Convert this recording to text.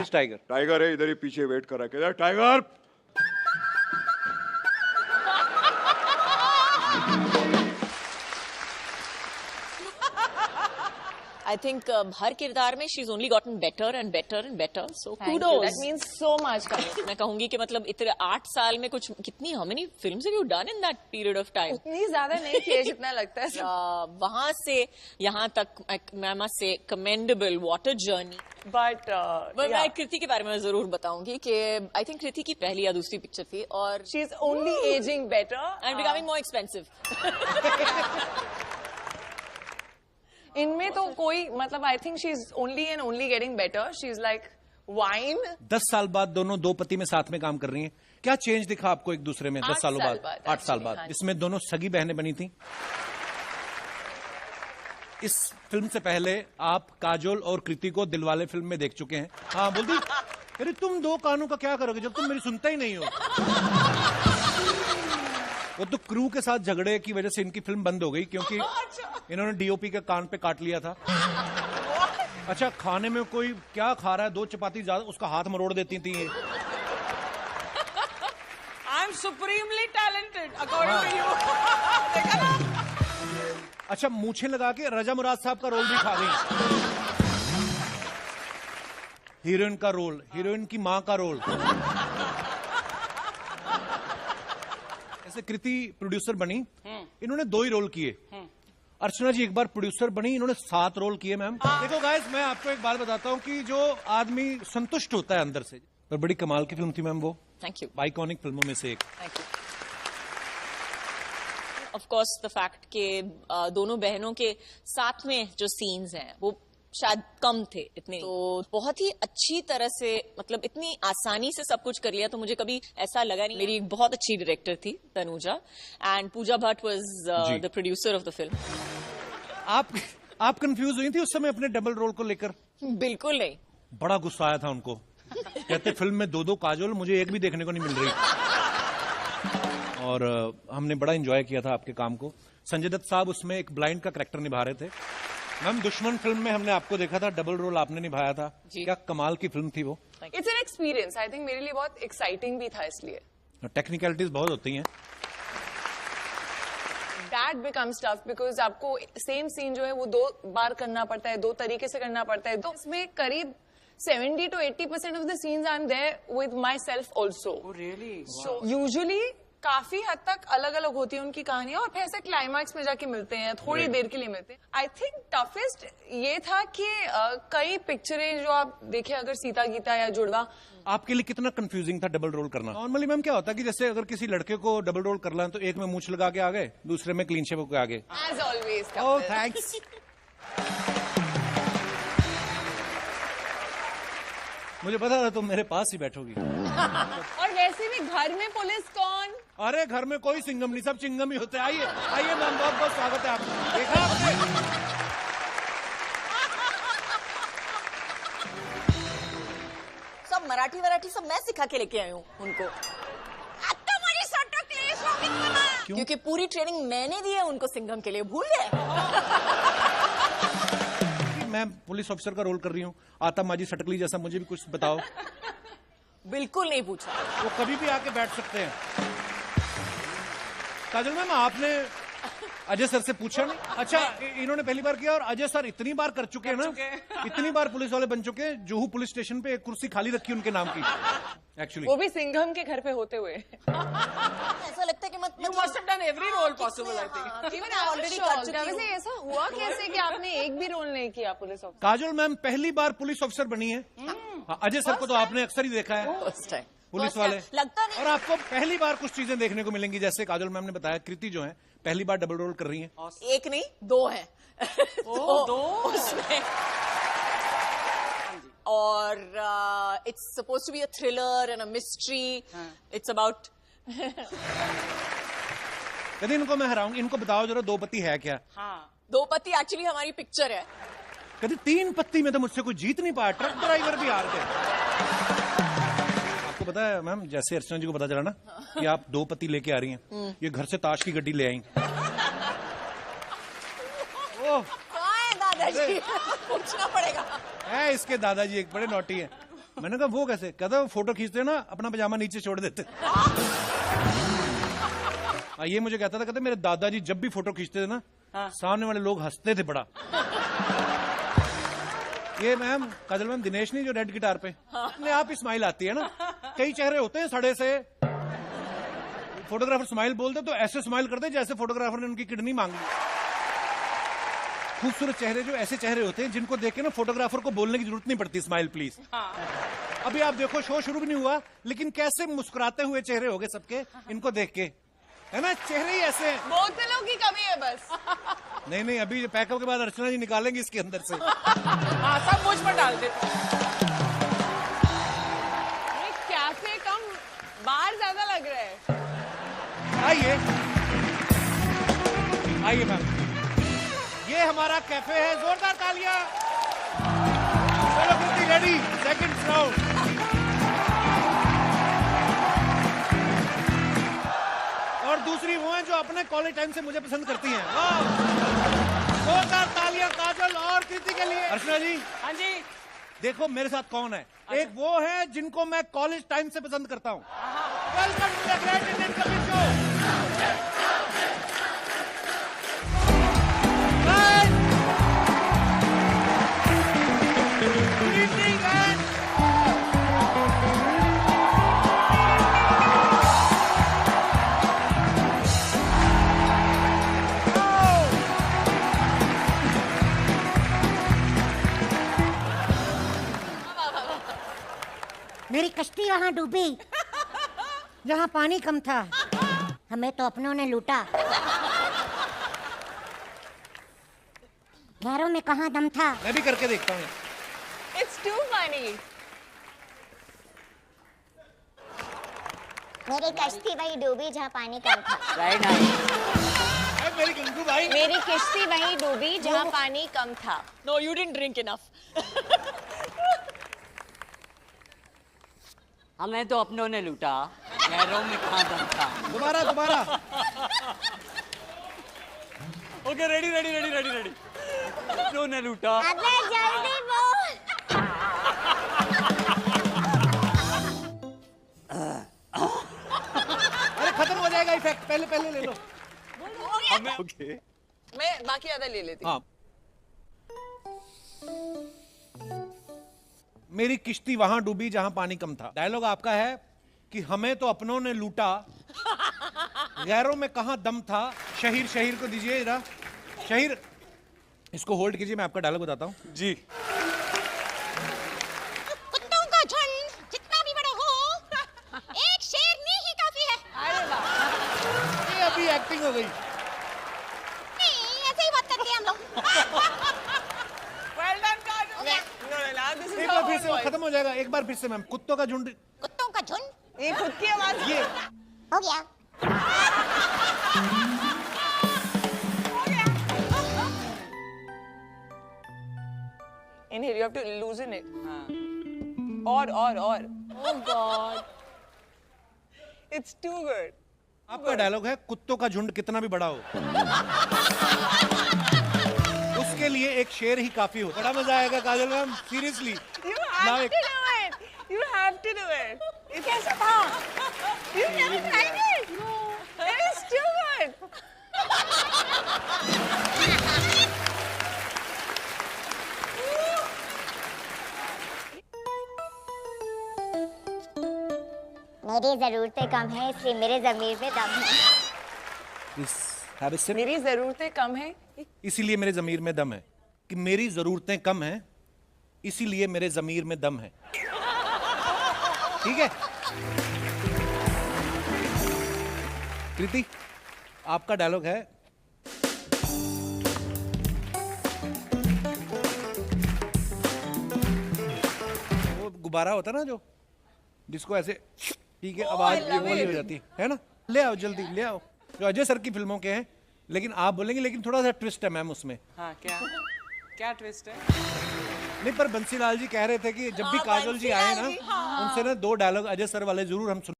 Is tiger? Tiger है इधर ही पीछे वेट कर रहा है। टाइगर I think हर किरदार में she's only gotten better and better and better. So Thank you. kudos. That means so much. मैं कहूंगी कि मतलब इतने 8 साल में कुछ कितनी how many films have you done in that period of time? उतनी ज्यादा नहीं किए जितना लगता है। वहाँ से यहाँ तक मैं must say commendable, what a journey. But मैं कृति के बारे में जरूर बताऊंगी कि I think कृति की पहली या दूसरी पिक्चर थी और she's only aging better and becoming more expensive. इनमें तो कोई मतलब I think she's only and only getting better. She's like wine. 10 साल बाद दोनों दो पति में साथ में काम कर रही हैं। क्या चेंज दिखा आपको एक दूसरे में 10 सालों बाद? 8 साल बाद, इसमें दोनों सगी बहनें बनी थी। इस फिल्म से पहले आप काजोल और कृति को दिलवाले फिल्म में देख चुके हैं। हाँ बोल दी, अरे तुम दो कानों का क्या करोगे जब तुम मेरी सुनता ही नहीं हो। वो तो क्रू के साथ झगड़े की वजह से इनकी फिल्म बंद हो गई क्योंकि इन्होंने डीओपी के कान पे काट लिया था। अच्छा, खाने में कोई क्या खा रहा है, 2 चपाती ज्यादा, उसका हाथ मरोड़ देती थी ये। I'm supremely talented according to you. अच्छा, मूछें लगा के रजा मुराद साहब का रोल भी खा गई। हीरोइन का रोल, हीरोइन की माँ का रोल। ऐसे कृति प्रोड्यूसर बनी, इन्होंने 2 ही रोल किए। अर्चना जी एक बार प्रोड्यूसर बनी, इन्होंने 7 रोल किए। मैम देखो गाइस, मैं आपको एक बात बताता हूँ कि जो आदमी संतुष्ट होता है अंदर से, पर बड़ी कमाल की फिल्म थी मैम वो। Thank you. आइकॉनिक फिल्मों में से एक। Thank you. Of course the fact के दोनों बहनों के साथ में जो सीन्स हैं वो शायद कम थे इतने, तो बहुत ही अच्छी तरह से मतलब इतनी आसानी से सब कुछ कर लिया, तो मुझे कभी ऐसा लगा नहीं। मेरी एक बहुत अच्छी डायरेक्टर थी Tanuja, and Pooja Bhatt was the producer of the film. आप कंफ्यूज हुई थी उस समय अपने डबल रोल को लेकर? बिल्कुल नहीं। बड़ा गुस्सा आया था उनको, कहते फिल्म में 2 काजोल, मुझे एक भी देखने को नहीं मिल रही। और हमने बड़ा एंजॉय किया था आपके काम को। संजय दत्त साहब उसमें एक ब्लाइंड का कैरेक्टर निभा रहे थे। मैम दुश्मन फिल्म में हमने आपको देखा था, डबल रोल आपने निभाया था। क्या कमाल की फिल्म थी वो। It's an experience. I think मेरे लिए बहुत एक्साइटिंग भी था इसलिए। टेक्निकलिटीज बहुत होती हैं। That becomes tough because आपको सेम सीन जो है वो 2 बार करना पड़ता है, 2 तरीके से करना पड़ता है। तो इसमें करीब 70 to 80% of the scenes I'm there with myself also. Oh really? So usually काफी हद तक अलग अलग होती है उनकी कहानियां और फिर ऐसे क्लाइमैक्स में जाके मिलते हैं, थोड़ी देर के लिए मिलते हैं। आई थिंक टफेस्ट ये था कि कई पिक्चरें जो आप देखें, अगर सीता गीता या जुड़वा, आपके लिए कितना कंफ्यूजिंग था डबल रोल करना? नॉर्मली मैम क्या होता है कि जैसे अगर किसी लड़के को डबल रोल करना है तो एक में मूंछ लगा के आ गए, दूसरे में क्लीन शेव होकर आ गए। As always. Oh thanks. मुझे पता था तुम मेरे पास ही बैठोगी। और वैसे भी घर में पुलिस कौन? अरे घर में कोई सिंगम नहीं, सब चिंगम ही होते हैं। आइए आइए मैम, बहुत बहुत स्वागत है आपका। देखा आपने? सब मराठी सब मैं सिखा के लेके आई हूँ उनको। क्योंकि पूरी ट्रेनिंग मैंने दी है उनको सिंघम के लिए, भूल गए? मैं पुलिस ऑफिसर का रोल कर रही हूँ, आता माजी सटकली जैसा, मुझे भी कुछ बताओ। बिल्कुल नहीं पूछा। वो कभी भी आके बैठ सकते हैं। काजल मैम आपने अजय सर से पूछा नहीं? अच्छा, इन्होंने पहली बार किया और अजय सर इतनी बार कर चुके हैं ना, इतनी बार पुलिस वाले बन चुके हैं। जुहू पुलिस स्टेशन पे एक कुर्सी खाली रखी उनके नाम की एक्चुअली, वो भी सिंघम के घर पे होते हुए। ऐसा लगता है कि You must have done every role possible, I think. Even already कर चुकी हूं। वैसे ऐसा हुआ कैसे कि आपने एक भी रोल नहीं किया पुलिस ऑफिसर? काजल मैम पहली बार पुलिस ऑफिसर बनी है। अजय सर को तो आपने अक्सर ही देखा है फर्स्ट टाइम पुलिस वाले, लगता नहीं। और आपको पहली बार कुछ चीजें देखने को मिलेंगी, जैसे काजल मैम ने बताया कृति जो है पहली बार डबल रोल कर रही हैं। एक नहीं 2 हैं। दो उसमें। और it's suppose to be a thriller and a mystery. It's about यदि इनको मैं हराऊंगी, इनको बताओ जरा 2 पति है क्या? हाँ 2 पति एक्चुअली हमारी पिक्चर है। कभी 3 पत्ती में तो मुझसे कोई जीत नहीं पाया, ट्रक ड्राइवर भी हार गए। आपको पता है मैम, जैसे अर्चना जी को पता चला ना कि आप 2 पति लेके आ रही हैं, ये घर से ताश की गड्डी ले आई। ओह कहाँ है दादाजी? पूछना पड़ेगा। है इसके दादाजी एक बड़े नौटी हैं। मैंने कहा वो कैसे? कहता वो फोटो खींचते ना अपना पजामा नीचे छोड़ देते। ये मुझे कहता था, कहते मेरे दादाजी जब भी फोटो खींचते थे ना, सामने वाले लोग हंसते थे बड़ा। ये मैम काजल मैम, दिनेश नहीं जो रेड गिटार पे, अपने आप ही स्माइल आती है ना। कई चेहरे होते हैं सड़े से, फोटोग्राफर स्माइल बोलते तो ऐसे स्माइल करते जैसे फोटोग्राफर ने उनकी किडनी मांगी। खूबसूरत चेहरे जो ऐसे चेहरे होते हैं जिनको देख के ना फोटोग्राफर को बोलने की जरूरत नहीं पड़ती स्माइल प्लीज। अभी आप देखो, शो शुरू भी नहीं हुआ लेकिन कैसे मुस्कुराते हुए चेहरे हो गए सबके इनको देख के, है ना? चेहरे ही ऐसे हैं। बोतलों की कमी है बस। नहीं नहीं, अभी पैकअप के बाद अर्चना जी निकालेंगे इसके अंदर से। हाँ, सब मुझ पर डाल देते। ये कैफे कम बाहर ज्यादा लग रहा है। आइए आइए मैम, ये हमारा कैफे है। जोरदार तालियां। चलो कृति रेडी, सेकंड राउंड। और दूसरी वो है जो अपने कॉलेज टाइम से मुझे पसंद करती हैं। वाह, जोरदार तालियां काजल और कृति के लिए। अर्चना जी, हाँ जी, देखो मेरे साथ कौन है। एक वो है जिनको मैं कॉलेज टाइम से पसंद करता हूँ। Welcome to the great Indian Kapil show. Good evening and मेरी कश्ती वहां डूबी जहां पानी कम था, हमें तो अपनों ने लूटा। गैरों में कहां दम था। मैं भी करके देखता हूँ। It's too funny. मेरी कश्ती वही डूबी जहाँ पानी कम था। Very nice. मेरी गंगू भाई, मेरी किश्ती वहीं डूबी जहाँ पानी कम था। No, you didn't drink enough. हमें तो अपनों ने लूटा, गैरों में कहाँ दम था। दोबारा दोबारा। Okay, ready ready ready ready ready. अपनों ने लूटा। अबे जल्दी बोल। अरे खत्म हो जाएगा इफेक्ट, पहले पहले ले लो। ओके मैं बाकी आधा ले लेती हूँ। हाँ, मेरी किश्ती वहां डूबी जहां पानी कम था। डायलॉग आपका है कि हमें तो अपनों ने लूटा, गैरों में कहां दम था। शहीर, शहीर को दीजिए जरा। शहीर, इसको होल्ड कीजिए, मैं आपका डायलॉग बताता हूं जी। कुत्तों का झुंड जितना भी बड़ा हो, एक शेरनी ही काफी है। अरे वाह। ये अभी एक्टिंग हो गई। नहीं, ऐसे ही बात करते हैं हम लोग। Well done, Kajol. No, now this is एक her बार फिर own से voice. खत्म हो जाएगा। एक बार फिर से मैम, कुत्तों का झुंड। कुत्तों का झुंड ये खुद की आवाज ये हो गया। Inhale, you have to loosen it. और. Oh God. It's too good. आपका डायलॉग है कुत्तों का झुंड कितना भी बड़ा हो, उसके लिए एक शेर ही काफी हो। बड़ा मजा आएगा Kajal ma'am, seriously. You have to do it. You have to do it. ये कैसा था? You never tried it. No. It is too good. मेरी जरूरतें कम है इसलिए मेरे जमीर में दम है। मेरी जरूरतें कम है। इसीलिए मेरे जमीर में दम है। कि मेरी जरूरतें कम हैं, इसीलिए मेरे जमीर में दम है। ठीक है कृति, आपका डायलॉग है वो गुब्बारा होता ना जो, जिसको ऐसे, ठीक है, आवाज ये वाली हो जाती है ना। ले आओ जल्दी, ले आओ। जो अजय सर की फिल्मों के हैं, लेकिन आप बोलेंगे, लेकिन थोड़ा सा ट्विस्ट है मैम उसमें। हाँ, क्या क्या ट्विस्ट है? नहीं, पर बंसीलाल जी कह रहे थे कि जब भी काजोल जी आए ना, उनसे ना 2 डायलॉग अजय सर वाले जरूर हम सुन